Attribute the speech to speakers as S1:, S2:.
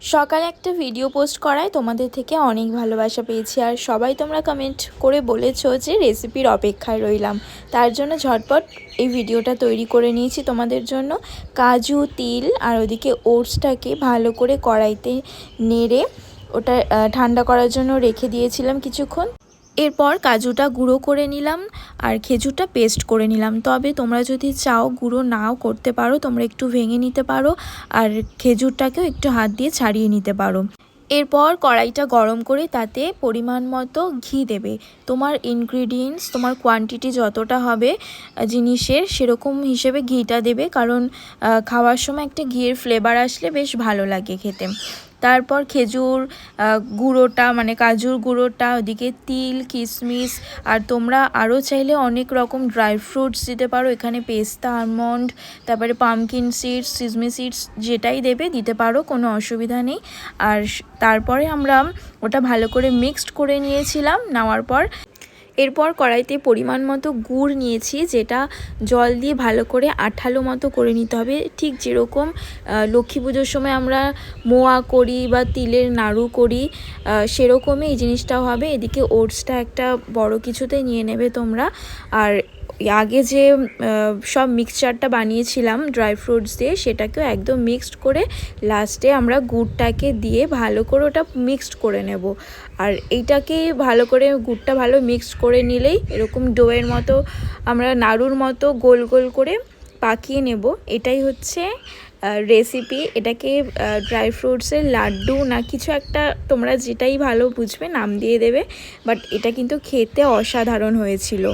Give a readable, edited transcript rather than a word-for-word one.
S1: সকালে একটা video post করায় তোমাদের থেকে অনেক ভালোবাসা পেয়েছি আর সবাই তোমরা কমেন্ট করে বলেছো যে রেসিপির অপেক্ষায় রইলাম। তার জন্য ঝটপট এই ভিডিওটা তৈরি করে নিয়েছি তোমাদের জন্য। কাজু, তিল আর ওদিকে ওটসটাকে ভালো করে কড়াইতে নেড়ে ওটা ঠান্ডা করার জন্য রেখে দিয়েছিলাম কিছুক্ষণ। এরপর কাজুটা গুঁড়ো করে নিলাম আর খেজুরটা পেস্ট করে নিলাম। তবে তোমরা যদি চাও গুঁড়ো নাও করতে পারো, তোমরা একটু ভেঙে নিতে পারো আর খেজুরটাকেও একটু হাত দিয়ে ছাড়িয়ে নিতে পারো। এরপর কড়াইটা গরম করে তাতে পরিমাণ মতো ঘি দেবে। তোমার ইনগ্রিডিয়েন্টস, তোমার কোয়ান্টিটি যতটা হবে জিনিসের সেরকম হিসেবে ঘিটা দেবে, কারণ খাওয়ার সময় একটা ঘিয়ের ফ্লেভার আসলে বেশ ভালো লাগে খেতে। তারপর খেজুর গুঁড়োটা মানে কাজুর গুঁড়োটা, ওদিকে তিল, কিশমিশ আর তোমরা আরও চাইলে অনেক রকম ড্রাই ফ্রুটস দিতে পারো। এখানে পেস্তা, আলমন্ড, তারপরে পামকিন সিডস, সিজমি সিডস যেটাই দেবে দিতে পারো, কোনো অসুবিধা নেই। আর তারপরে আমরা ওটা ভালো করে মিক্সড করে নিয়েছিলাম। নেওয়ার পর এরপর কড়াইতে পরিমাণ মতো গুড় নিয়েছি, যেটা জল দিয়ে ভালো করে আঠালো মতো করে নিতে হবে। ঠিক যেরকম লক্ষ্মী পুজোর সময় আমরা মোয়া করি বা তিলের নাড়ু করি, সেরকমই এই জিনিসটাও হবে। এদিকে ওটসটা একটা বড় কিছুতে নিয়ে নেবে তোমরা। আর আগে যে সব মিক্সচারটা বানিয়েছিলাম ড্রাই ফ্রুটস দিয়ে, সেটাকেও একদম মিক্সড করে লাস্টে আমরা গুড়টাকে দিয়ে ভালো করে ওটা মিক্সড করে নেব। আর এইটাকে ভালো করে গুড়টা ভালো মিক্সড করে নিলেই এরকম ডোয়ের মতো আমরা নাড়ুর মতো গোল গোল করে পাকিয়ে নেব। এটাই হচ্ছে রেসিপি। এটাকে ড্রাই ফ্রুটসের লাড্ডু না কিছু একটা, তোমরা যেটাই ভালো বুঝবে নাম দিয়ে দেবে। বাট এটা কিন্তু খেতে অসাধারণ হয়েছিল।